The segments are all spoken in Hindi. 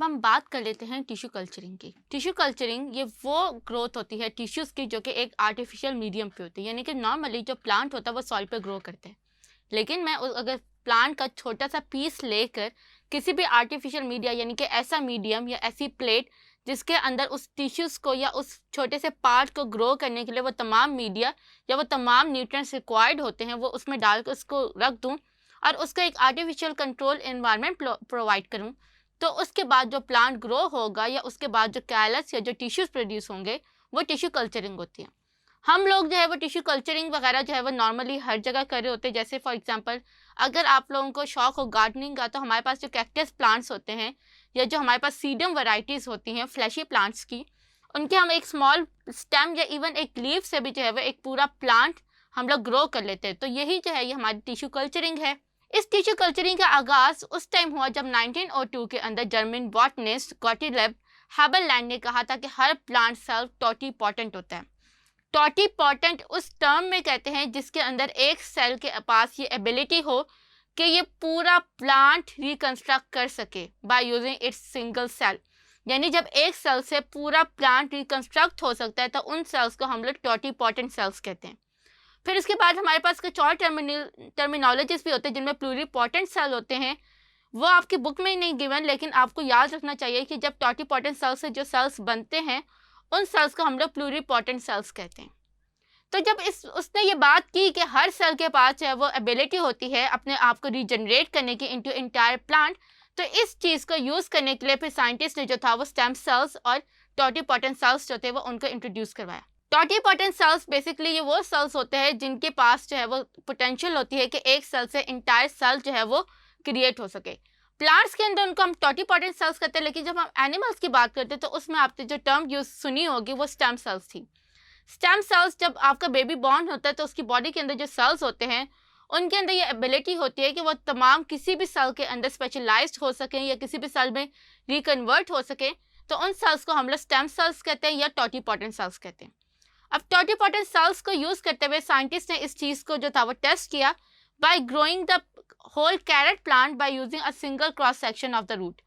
अब हम बात कर लेते हैं टिश्यू कल्चरिंग की। टिश्यू कल्चरिंग ये वो ग्रोथ होती है टिश्यूज़ की जो कि एक आर्टिफिशियल मीडियम पे होती है, यानी कि नॉर्मली जो प्लांट होता है वो सॉइल पे ग्रो करते हैं। लेकिन मैं अगर प्लांट का छोटा सा पीस लेकर किसी भी आर्टिफिशियल मीडिया यानी कि ऐसा मीडियम या ऐसी प्लेट जिसके अंदर उस टिश्यूज़ को या उस छोटे से पार्ट को ग्रो करने के लिए वो तमाम मीडिया या वो तमाम न्यूट्रिएंट्स रिक्वायर्ड होते हैं, वो उसमें डाल कर उसको रख दूँ और उसका एक आर्टिफिशियल कंट्रोल एनवायरनमेंट प्रोवाइड करूँ, तो उसके बाद जो प्लांट ग्रो होगा या उसके बाद जो कैलस या जो टिश्यूज़ प्रोड्यूस होंगे वो टिश्यू कल्चरिंग होती है। हम लोग जो है वो टिश्यू कल्चरिंग वगैरह जो है वो नॉर्मली हर जगह कर रहे होते हैं। जैसे फॉर एग्जांपल अगर आप लोगों को शौक हो गार्डनिंग का, तो हमारे पास जो कैक्टस प्लांट्स होते हैं या जो हमारे पास सीडम वैरायटीज़ होती हैं फ्लैशी प्लांट्स की, उनके हम एक स्मॉल स्टेम या इवन एक लीफ से भी जो है वो एक पूरा प्लांट हम लोग ग्रो कर लेते हैं। तो यही जो है ये हमारी टिश्यू कल्चरिंग है। इस टिश्यू कल्चरिंग का आगाज़ उस टाइम हुआ जब 1902 के अंदर जर्मन बॉटनिस्ट गॉटलीब हेबरलैंड ने कहा था कि हर प्लांट सेल टोटीपोटेंट होता है। टोटीपोटेंट उस टर्म में कहते हैं जिसके अंदर एक सेल के पास ये एबिलिटी हो कि ये पूरा प्लांट रिकंस्ट्रक्ट कर सके by using its single cell. यानी जब एक सेल से पूरा प्लांट रिकंस्ट्रक्ट हो सकता है तो उन सेल्स को हम लोग टोटीपोटेंट सेल्स कहते हैं। फिर इसके बाद हमारे पास कुछ और टर्मिनोलॉजीज भी होते हैं जिनमें प्लूरीपोटेंट सेल होते हैं। वो आपकी बुक में ही नहीं गिवन, लेकिन आपको याद रखना चाहिए कि जब टोटीपोटेंट सेल से जो सेल्स बनते हैं उन सेल्स को हम लोग प्लूरीपोटेंट सेल्स कहते हैं। तो जब उसने ये बात की कि हर सेल के पास जो है वो एबिलिटी होती है अपने आप को रीजनरेट करने की इनटू एंटायर प्लांट, तो इस चीज़ को यूज़ करने के लिए फिर साइंटिस्ट ने जो था वो स्टेम सेल्स और टोटीपोटेंट सेल्स जो थे वो उनको इंट्रोड्यूस करवाया। टोटीपोटेंट सेल्स बेसिकली ये वो सेल्स होते हैं जिनके पास जो है वो पोटेंशियल होती है कि एक सेल से इंटायर सेल जो है वो क्रिएट हो सके। प्लांट्स के अंदर उनको हम टोटीपोटेंट सेल्स कहते हैं, लेकिन जब हम एनिमल्स की बात करते हैं तो उसमें आपने जो टर्म यूज सुनी होगी वो स्टेम सेल्स थी। स्टेम सेल्स जब आपका बेबी बॉर्न होता है तो उसकी बॉडी के अंदर जो सेल्स होते हैं उनके अंदर ये एबिलिटी होती है कि वो तमाम किसी भी सेल के अंदर स्पेशलाइज्ड हो सकें या किसी भी सेल में रिकन्वर्ट हो सके, तो उन सेल्स को हम लोग स्टेम सेल्स कहते हैं या टोटीपोटेंट सेल्स कहते हैं। अब टोटीपोटेंट सेल्स को यूज़ करते हुए साइंटिस्ट ने इस चीज़ को जो था वो टेस्ट किया by growing the whole carrot plant by using a single cross section of the root.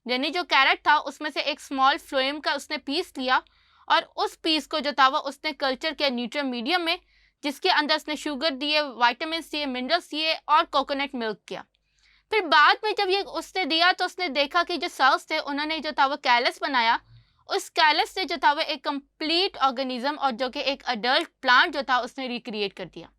यानी जो कैरेट था उसमें से एक स्मॉल फ्लोएम का उसने पीस लिया और उस पीस को जो था वो उसने कल्चर किया न्यूट्रिएंट मीडियम में, जिसके अंदर उसने शुगर दिए, वाइटामिन दिए, मिनरल्स दिए और कोकोनट मिल्क किया। फिर बाद में जब ये उसने दिया तो उसने देखा कि जो सेल्स थे उन्होंने जो था वो कैलस बनाया। उस कैलस से जो था वो एक कंप्लीट ऑर्गेनिज्म और जो कि एक अडल्ट प्लांट जो था उसने रिक्रिएट कर दिया।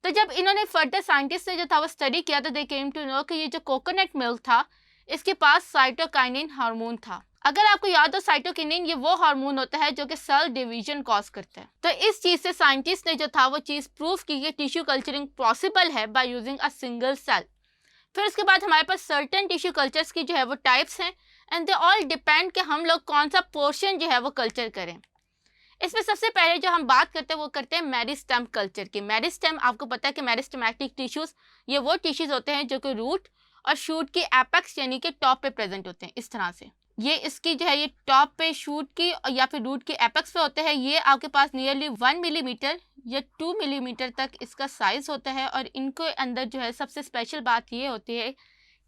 तो जब इन्होंने फर्दर साइंटिस्ट ने जो था वो स्टडी किया तो दे केम टू नो कि ये जो कोकोनट मिल्क था इसके पास साइटोकाइनिन हार्मोन था। अगर आपको याद हो साइटोकिनिन ये वो हार्मोन होता है जो कि सेल डिवीजन कॉज करता है। तो इस चीज़ से साइंटिस्ट ने जो था वो चीज़ प्रूव की कि टिश्यू कल्चरिंग पॉसिबल है by using a single cell. फिर उसके बाद हमारे पास सर्टेन टिश्यू कल्चर्स की जो है वो टाइप्स हैं एंड दे ऑल डिपेंड कि हम लोग कौन सा पोर्शन जो है वो कल्चर करें। इसमें सबसे पहले जो हम बात करते हैं वो करते हैं मेरिस्टेम कल्चर की। मेरिस्टेम आपको पता है कि मेरिस्टेमेटिक टिश्यूज़ ये वो टिश्यूज़ होते हैं जो कि रूट और शूट की एपेक्स यानी कि टॉप पे प्रेजेंट होते हैं। इस तरह से ये इसकी जो है ये टॉप पे शूट की या फिर रूट की एपेक्स पे होते हैं। ये आपके पास नियरली 1 मिलीमीटर या 2 मिलीमीटर तक इसका साइज़ होता है और इनके अंदर जो है सबसे स्पेशल बात ये होती है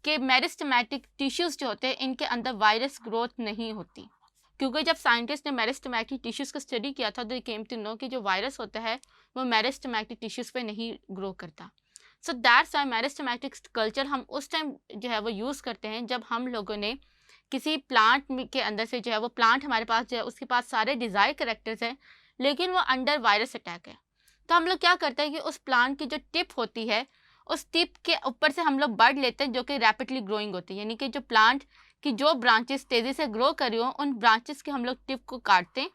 कि मेरिस्टेमेटिक टिश्यूज़ जो होते हैं इनके अंदर वायरस ग्रोथ नहीं होती, क्योंकि जब साइंटिस्ट ने मेरिस्टेमेटिक टिश्यूज़ का स्टडी किया था तो दे केम टू नो कि जो वायरस होता है वो मेरिस्टेमेटिक टिश्यूज़ पे नहीं ग्रो करता। So that's why meristematic culture हम उस टाइम जो है वो यूज़ करते हैं जब हम लोगों ने किसी प्लांट के अंदर से जो है वो प्लांट हमारे पास जो है उसके पास सारे डिज़ायर कैरेक्टर्स हैं लेकिन वो अंडर वायरस अटैक है। तो हम लोग क्या करते हैं कि उस प्लांट की जो टिप होती है उस टिप के ऊपर से हम लोग बड लेते हैं जो कि रैपिडली ग्रोइंग होती है, यानी कि जो प्लांट कि जो ब्रांचेस तेज़ी से ग्रो कर रही हो उन ब्रांचेस के हम लोग टिप को काटते हैं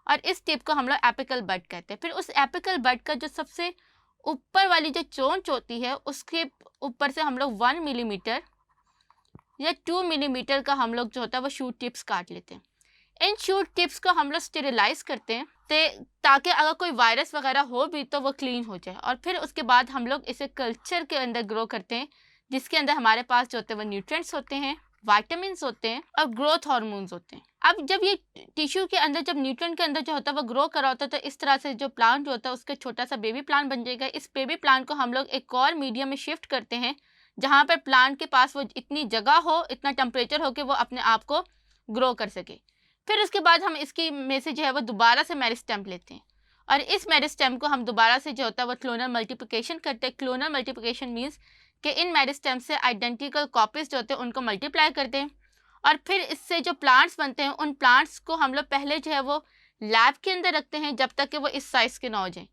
और इस टिप को हम लोग एपिकल बड कहते हैं। फिर उस एपिकल बड का जो सबसे ऊपर वाली जो चोंच होती है उसके ऊपर से हम लोग 1 मिलीमीटर या 2 मिलीमीटर का हम लोग जो होता है वो शूट टिप्स काट लेते हैं। इन शूट टिप्स को हम लोग स्टेरिलाइज करते हैं ताकि अगर कोई वायरस वगैरह हो भी तो वो क्लीन हो जाए। और फिर उसके बाद हम लोग इसे कल्चर के अंदर ग्रो करते हैं जिसके अंदर हमारे पास जो होते हैं वो न्यूट्रिएंट्स होते हैं, वाइटामिन्स होते हैं और ग्रोथ हार्मोन्स होते हैं। अब जब ये टिश्यू के अंदर जब न्यूट्रिएंट के अंदर जो होता है वो ग्रो कर रहा होता है तो इस तरह से जो प्लांट जो होता है उसका छोटा सा बेबी प्लांट बन जाएगा। इस बेबी प्लांट को हम लोग एक और मीडियम में शिफ्ट करते हैं जहाँ पर प्लांट के पास वो इतनी जगह हो, इतना टेम्परेचर हो कि वो अपने आप को ग्रो कर सके। फिर उसके बाद हम इसकी में से जो है वो दोबारा से मेरिस्टेम लेते हैं और इस मेरिस्टेम को हम दोबारा से जो होता है वो क्लोनल मल्टीप्लिकेशन करते हैं। क्लोनल मल्टीप्लिकेशन मीन्स कि इन मेरिस्टेम से आइडेंटिकल कॉपीज जो होते हैं उनको मल्टीप्लाई करते हैं और फिर इससे जो प्लांट्स बनते हैं उन प्लांट्स को हम लोग पहले जो है वो लैब के अंदर रखते हैं जब तक कि वो इस साइज़ के ना हो जाएं,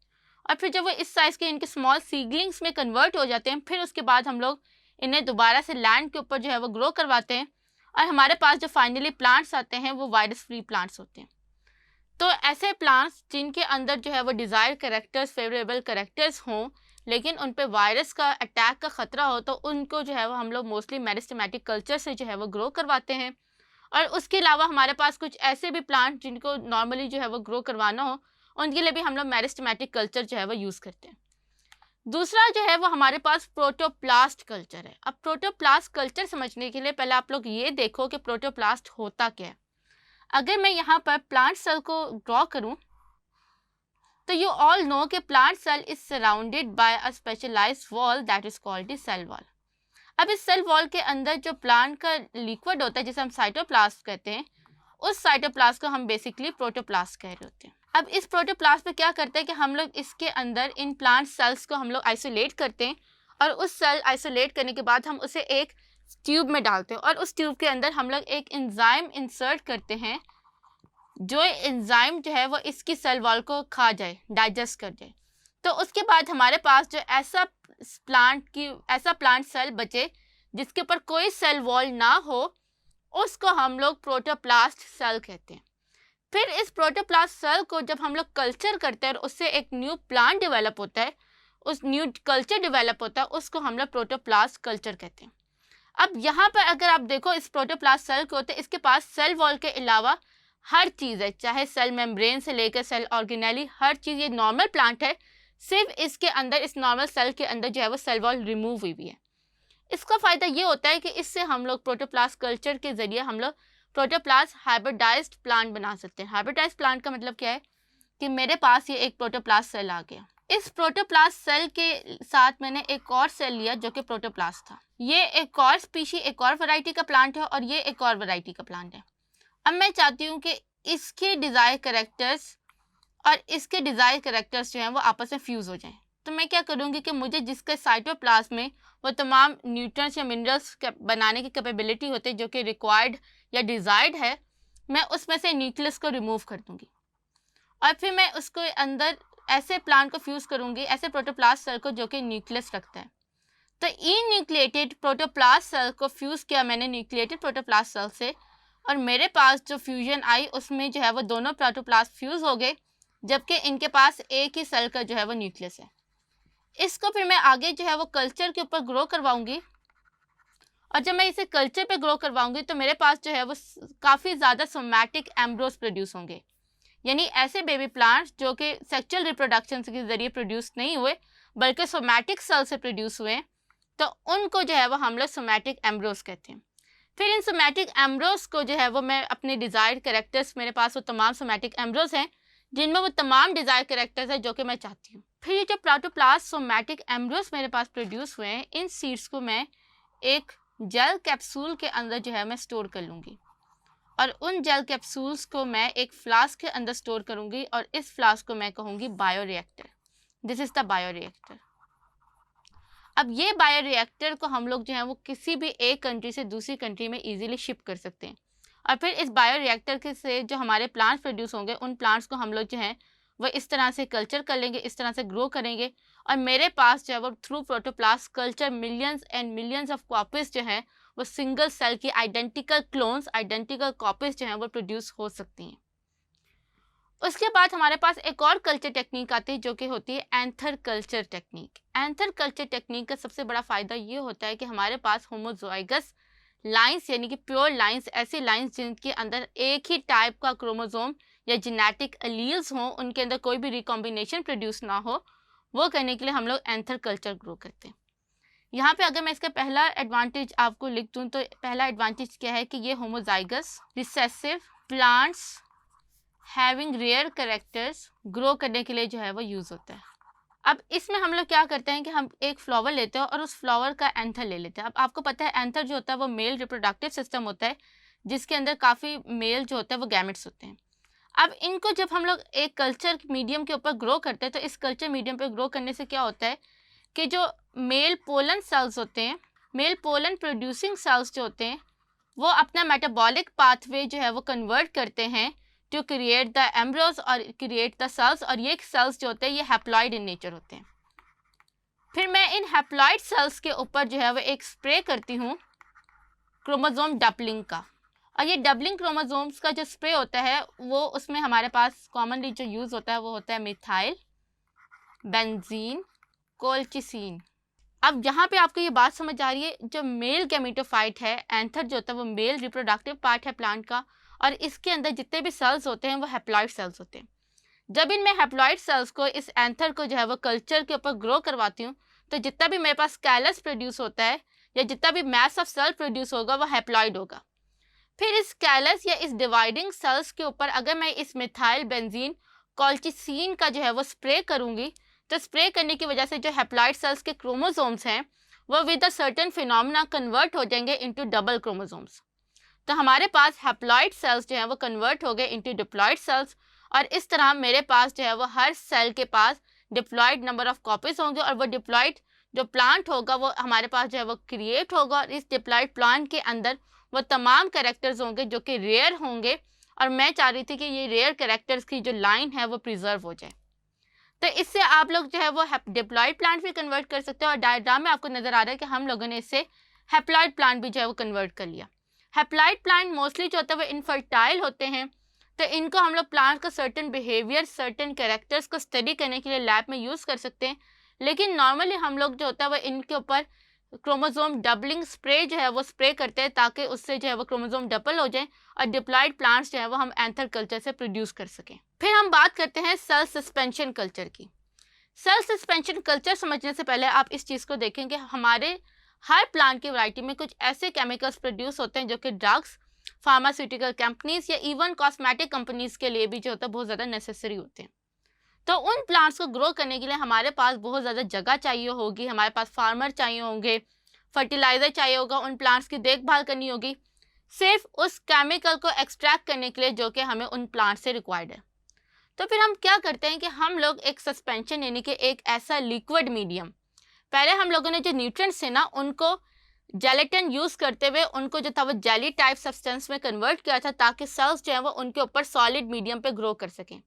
और फिर जब वो इस साइज़ के इनके स्मॉल सीडलिंग्स में कन्वर्ट हो जाते हैं फिर उसके बाद हम लोग इन्हें दोबारा से लैंड के ऊपर जो है वो ग्रो करवाते हैं और हमारे पास जो फाइनली प्लांट्स आते हैं वो वायरस फ्री प्लांट्स होते हैं। तो ऐसे प्लांट्स जिनके अंदर जो है वो डिज़ायर कैरेक्टर्स, फेवरेबल कैरेक्टर्स हों लेकिन उन पे वायरस का अटैक का ख़तरा हो तो उनको जो है वो हम लोग मोस्टली मेरिस्टेमेटिक कल्चर से जो है वो ग्रो करवाते हैं। और उसके अलावा हमारे पास कुछ ऐसे भी प्लांट जिनको नॉर्मली जो है वो ग्रो करवाना हो उनके लिए भी हम लोग मेरिस्टेमेटिक कल्चर जो है वो यूज़ करते हैं। दूसरा जो है वो हमारे पास प्रोटोप्लास्ट कल्चर है। अब प्रोटोप्लास्ट कल्चर समझने के लिए पहले आप लोग ये देखो कि प्रोटोप्लास्ट होता क्या है। अगर मैं यहाँ पर प्लांट सेल को ड्रॉ करूँ तो यू ऑल नो कि plant cell is surrounded by a specialised wall that is called the cell wall. अब इस सेल वॉल के अंदर जो प्लांट का लिक्विड होता है जिसे हम साइटोप्लास्ट कहते हैं, उस साइटोप्लास्ट को हम बेसिकली प्रोटोप्लास्ट कह रहे होते हैं। अब इस प्रोटोप्लास्ट में क्या करते हैं कि हम लोग इसके अंदर इन प्लांट सेल्स को हम लोग आइसोलेट करते हैं और उस सेल आइसोलेट करने के बाद हम उसे एक ट्यूब में डालते हैं और उस ट्यूब के अंदर हम लोग एक एंजाइम इंसर्ट करते हैं जो एंजाइम जो है वो इसकी सेल वॉल को खा जाए, डाइजेस्ट कर जाए। तो उसके बाद हमारे पास जो ऐसा प्लांट सेल बचे जिसके ऊपर कोई सेल वॉल ना हो उसको हम लोग प्रोटोप्लास्ट सेल कहते हैं। फिर इस प्रोटोप्लास्ट सेल को जब हम लोग कल्चर करते हैं और उससे एक न्यू प्लांट डेवलप होता है, उस न्यू कल्चर डेवलप होता है, उसको हम लोग प्रोटोप्लास्ट कल्चर कहते हैं। अब यहाँ पर अगर आप देखो इस प्रोटोप्लास्ट सेल को तो इसके पास सेल वॉल के अलावा हर चीज़ है, चाहे सेल मेम्ब्रेन से लेकर सेल ऑर्गेनेली, हर चीज़। ये नॉर्मल प्लांट है, सिर्फ इसके अंदर इस नॉर्मल सेल के अंदर जो है वो सेल वॉल रिमूव हुई है। इसका फ़ायदा ये होता है कि इससे हम लोग प्रोटोप्लास्ट कल्चर के ज़रिए हम लोग प्रोटोप्लास्ट हाइब्रिडाइज्ड प्लांट बना सकते हैं। हाइब्रिडाइज्ड प्लांट का मतलब क्या है कि मेरे पास ये एक प्रोटोप्लास्ट सेल आ गया, इस प्रोटोप्लास्ट सेल के साथ मैंने एक और सेल लिया जो कि प्रोटोप्लास्ट था। ये एक और स्पीशी, एक और वैरायटी का प्लांट है और ये एक और वैरायटी का प्लांट है। अब मैं चाहती हूँ कि इसके डिज़ायर कैरेक्टर्स और इसके डिज़ायर कैरेक्टर्स जो हैं वो आपस में फ्यूज़ हो जाएं। तो मैं क्या करूँगी कि मुझे जिसके साइटोप्लाज्म में वो तमाम न्यूट्रिएंट्स या मिनरल्स बनाने की कैपेबिलिटी होती है जो कि रिक्वायर्ड या डिज़ायर्ड है, मैं उसमें से न्यूक्लियस को रिमूव कर दूँगी और फिर मैं उसको अंदर ऐसे प्लांट को फ्यूज़ करूँगी, ऐसे प्रोटोप्लास्ट सेल को जो कि न्यूक्लियस रखता है। तो इन न्यूक्लिएटेड प्रोटोप्लास्ट सेल को फ्यूज़ किया मैंने न्यूक्लिएटेड प्रोटोप्लास्ट सेल से और मेरे पास जो फ्यूजन आई उसमें जो है वो दोनों प्रोटोप्लास्ट फ्यूज़ हो गए जबकि इनके पास एक ही सेल का जो है वो न्यूक्लियस है। इसको फिर मैं आगे जो है वो कल्चर के ऊपर ग्रो करवाऊंगी और जब मैं इसे कल्चर पे ग्रो करवाऊंगी तो मेरे पास जो है वो काफ़ी ज़्यादा सोमैटिक एम्ब्रियोस प्रोड्यूस होंगे, यानी ऐसे बेबी प्लांट्स जो कि सेक्सुअल रिप्रोडक्शन के ज़रिए प्रोड्यूस नहीं हुए बल्कि सोमैटिक सेल से प्रोड्यूस हुए, तो उनको जो है वो हम लोग सोमैटिक एम्ब्रियोस कहते हैं। फिर इन सोमैटिक एम्ब्रियोस को जो है वो मैं अपने डिज़ायर्ड कैरेक्टर्स, मेरे पास वो तमाम सोमैटिक एम्ब्रियोस हैं जिनमें वो तमाम डिज़ायर कैरेक्टर्स हैं जो कि मैं चाहती हूँ। फिर ये जो प्रोटोप्लास्ट सोमैटिक एम्ब्रियोस मेरे पास प्रोड्यूस हुए हैं, इन सीड्स को मैं एक जेल कैप्सूल के अंदर जो है मैं स्टोर कर लूँगी और उन जेल कैप्सूल्स को मैं एक फ्लास्क के अंदर स्टोर करूँगी और इस फ्लास्क को मैं कहूँगी bioreactor. This is the bioreactor. अब ये बायोरिएक्टर को हम लोग जो है वो किसी भी एक कंट्री से दूसरी कंट्री में ईजिली शिप कर सकते हैं और फिर इस बायोरिएक्टर के से जो हमारे प्लांट्स प्रोड्यूस होंगे उन प्लांट्स को हम लोग जो है वो इस तरह से कल्चर कर लेंगे, इस तरह से ग्रो करेंगे और मेरे पास जो है वो through protoplast culture millions and millions of copies जो हैं वो सिंगल सेल की आइडेंटिकल क्लोन्स, आइडेंटिकल कॉपीज़ जो हैं वो प्रोड्यूस हो सकती हैं। उसके बाद हमारे पास एक और कल्चर टेक्निक आती है जो कि होती है anther culture technique. Anther culture technique का सबसे बड़ा फ़ायदा ये होता है कि हमारे पास होमोज़ाइगस लाइंस यानी कि प्योर लाइंस, ऐसी लाइंस जिनके अंदर एक ही टाइप का क्रोमोसोम या जेनेटिक एलील्स हों, उनके अंदर कोई भी रिकॉम्बिनेशन प्रोड्यूस ना हो, वो करने के लिए हम लोग एंथर कल्चर ग्रो करते हैं। यहाँ पे अगर मैं इसका पहला एडवांटेज आपको लिख दूँ तो पहला एडवांटेज क्या है कि ये homozygous recessive plants having rare characters grow करने के लिए जो है वो यूज़ होता है। अब इसमें हम लोग क्या करते हैं कि हम एक फ्लावर लेते हैं और उस फ्लावर का एंथर ले लेते हैं। अब आपको पता है एंथर जो होता है वो मेल रिप्रोडक्टिव सिस्टम होता है जिसके अंदर काफ़ी मेल जो होता है वो गैमेट्स होते हैं। अब इनको जब हम लोग एक कल्चर मीडियम के ऊपर ग्रो करते हैं तो इस कल्चर मीडियम पे ग्रो करने से क्या होता है कि जो मेल पोलन सेल्स होते हैं, मेल पोलन प्रोड्यूसिंग सेल्स जो होते हैं, वो अपना मेटाबॉलिक पाथवे जो है वो कन्वर्ट करते हैं टू क्रिएट द एम्ब्रियोज और क्रिएट द सेल्स, और ये सेल्स जो होते हैं ये हैप्लॉइड इन नेचर होते हैं। फिर मैं इन हैप्लॉइड सेल्स के ऊपर जो है वो एक स्प्रे करती हूँ क्रोमोसोम डबलिंग का, और ये डबलिंग क्रोमोसोम्स का जो स्प्रे होता है वो उसमें हमारे पास कॉमनली जो यूज़ होता है वो होता है मिथाइल बेंजीन कोल्चिसिन। अब यहाँ पे आपको ये बात समझ आ रही है, जो मेल गैमेटोफाइट है, एंथर जो होता है वो मेल रिप्रोडक्टिव पार्ट है प्लांट का, और इसके अंदर जितने भी सेल्स होते हैं वो हैप्लॉइड सेल्स होते हैं। जब इनमें हैप्लॉइड सेल्स को इस एंथर को जो है वो कल्चर के ऊपर ग्रो करवाती हूँ तो जितना भी मेरे पास कैलस प्रोड्यूस होता है या जितना भी मैस ऑफ सेल प्रोड्यूस होगा वो हैप्लॉइड होगा। फिर इस कैलस या इस डिवाइडिंग सेल्स के ऊपर अगर मैं इस मिथाइल बेंजीन कोल्चिसिन का जो है वो स्प्रे करूँगी तो स्प्रे करने की वजह से जो हैप्लॉइड सेल्स के क्रोमोसोम्स हैं वो with a certain phenomena convert हो जाएंगे इनटू डबल क्रोमोसोम्स। तो हमारे पास हैप्लॉइड सेल्स जो है वो कन्वर्ट हो गए इनटू डिप्लॉइड सेल्स, और इस तरह मेरे पास जो है वो हर सेल के पास डिप्लॉइड नंबर ऑफ कॉपीज होंगे, और वो डिप्लॉइड जो प्लांट होगा वो हमारे पास जो है वो क्रिएट होगा, और इस डिप्लॉइड प्लांट के अंदर वो तमाम कैरेक्टर्स होंगे जो कि रेयर होंगे, और मैं चाह रही थी कि ये रेयर कैरेक्टर्स की जो लाइन है वो प्रिजर्व हो जाए। तो इससे आप लोग जो है वो डिप्लॉइड प्लांट भी कन्वर्ट कर सकते हो, और डायग्राम में आपको नज़र आ रहा है कि हम लोगों ने इससे हैप्लॉइड प्लांट भी जो है वो कन्वर्ट कर लिया। हैप्लॉइड प्लांट मोस्टली जो होता है वो इनफर्टाइल होते हैं, तो इनको हम लोग प्लांट का सर्टेन बिहेवियर, सर्टेन कैरेक्टर्स को स्टडी करने के लिए लैब में यूज़ कर सकते हैं, लेकिन नॉर्मली हम लोग जो होता है वो इनके ऊपर क्रोमोसोम डबलिंग स्प्रे जो है वो स्प्रे करते हैं ताकि उससे जो है वो क्रोमोसोम डबल हो जाए और डिप्लॉइड प्लांट्स जो है वो हम एंथर कल्चर से प्रोड्यूस कर सकें। फिर हम बात करते हैं सेल सस्पेंशन कल्चर की। सेल सस्पेंशन कल्चर समझने से पहले आप इस चीज़ को देखें कि हमारे हर प्लांट की वैरायटी में कुछ ऐसे केमिकल्स प्रोड्यूस होते हैं जो कि ड्रग्स, फार्मास्यूटिकल कंपनीज या इवन कॉस्मेटिक कंपनीज के लिए भी जो होता है बहुत ज़्यादा नेसेसरी होते हैं। तो उन प्लांट्स को ग्रो करने के लिए हमारे पास बहुत ज़्यादा जगह चाहिए होगी, हमारे पास फार्मर चाहिए होंगे, फर्टिलाइज़र चाहिए होगा, उन प्लांट्स की देखभाल करनी होगी सिर्फ उस केमिकल को एक्सट्रैक्ट करने के लिए जो कि हमें उन प्लांट से रिक्वायर्ड है। तो फिर हम क्या करते हैं कि हम लोग एक सस्पेंशन यानी कि एक ऐसा लिक्विड मीडियम, पहले हम लोगों ने जो न्यूट्रिएंट्स थे ना उनको जेलेटिन यूज़ करते हुए उनको जो था वो जेली टाइप सब्सटेंस में कन्वर्ट किया था ताकि सेल्स जो है वो उनके ऊपर सॉलिड मीडियम पे ग्रो कर सकें।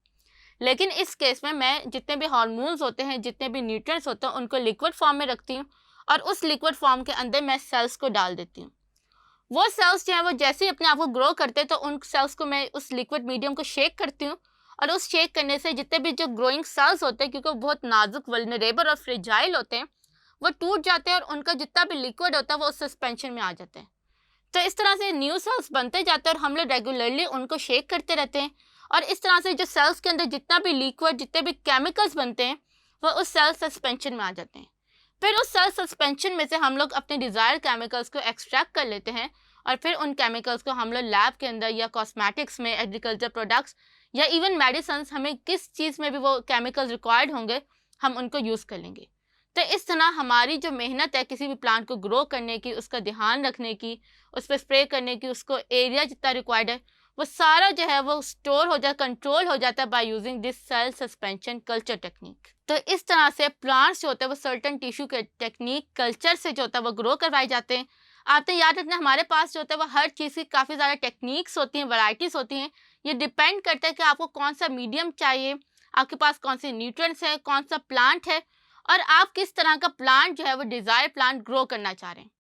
लेकिन इस केस में मैं जितने भी हार्मोन्स होते हैं, जितने भी न्यूट्रिएंट्स होते हैं उनको लिक्विड फॉर्म में रखती हूँ और उस लिक्विड फॉर्म के अंदर मैं सेल्स को डाल देती हूँ। वो सेल्स जो है वो जैसे ही अपने आप को ग्रो करते हैं तो उन सेल्स को मैं उस लिक्विड मीडियम को शेक करती हूँ, और उस शेक करने से जितने भी जो ग्रोइंग सेल्स होते हैं क्योंकि वो बहुत नाजुक, वल्नरेबल और फ्रेजाइल होते हैं, वो टूट जाते हैं और उनका जितना भी लिक्विड होता है वो उस सस्पेंशन में आ जाते हैं। तो इस तरह से न्यू सेल्स बनते जाते हैं और हम लोग रेगुलरली उनको शेक करते रहते हैं, और इस तरह से जो सेल्स के अंदर जितना भी लिक्विड, जितने भी केमिकल्स बनते हैं वो उस सेल सस्पेंशन में आ जाते हैं। फिर उस सेल सस्पेंशन में से हम लोग अपने डिज़ायर केमिकल्स को एक्सट्रैक्ट कर लेते हैं, और फिर उन केमिकल्स को हम लोग लैब के अंदर या कॉस्मेटिक्स में, एग्रीकल्चर प्रोडक्ट्स या इवन मेडिसिन, हमें किस चीज़ में भी वो केमिकल्स रिक्वायर्ड होंगे हम उनको यूज़ कर लेंगे। तो इस तरह हमारी जो मेहनत है किसी भी प्लांट को ग्रो करने की, उसका ध्यान रखने की, उस पर स्प्रे करने की, उसको एरिया जितना रिक्वायर्ड है वो सारा जो है वो स्टोर हो जाता, कंट्रोल हो जाता है by using this cell suspension culture technique. तो इस तरह से प्लांट्स जो होते हैं वो सर्टन टिश्यू के टेक्निक कल्चर से जो होता है वो ग्रो करवाए जाते हैं। आपने याद रखना हमारे पास जो होता है वो हर चीज़ की काफ़ी ज़्यादा टेक्निक्स होती हैं, वैराइटीज़ होती हैं। ये डिपेंड करता है कि आपको कौन सा मीडियम चाहिए, आपके पास कौन से न्यूट्रिएंट्स है, कौन सा प्लांट है, और आप किस तरह का प्लांट जो है वो डिज़ायर प्लांट ग्रो करना चाह रहे हैं।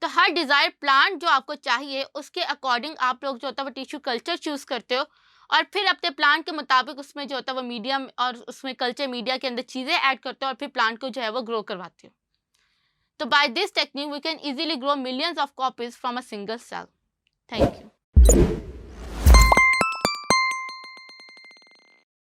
तो हर डिज़ायर प्लांट जो आपको चाहिए उसके अकॉर्डिंग आप लोग जो होता है वो टिश्यू कल्चर चूज़ करते हो, और फिर अपने प्लांट के मुताबिक उसमें जो होता है वो मीडियम और उसमें कल्चर मीडिया के अंदर चीज़ें ऐड करते हो और फिर प्लांट को जो है वो ग्रो करवाते हो। तो by this technique we can easily grow millions of copies from a single cell. Thank you.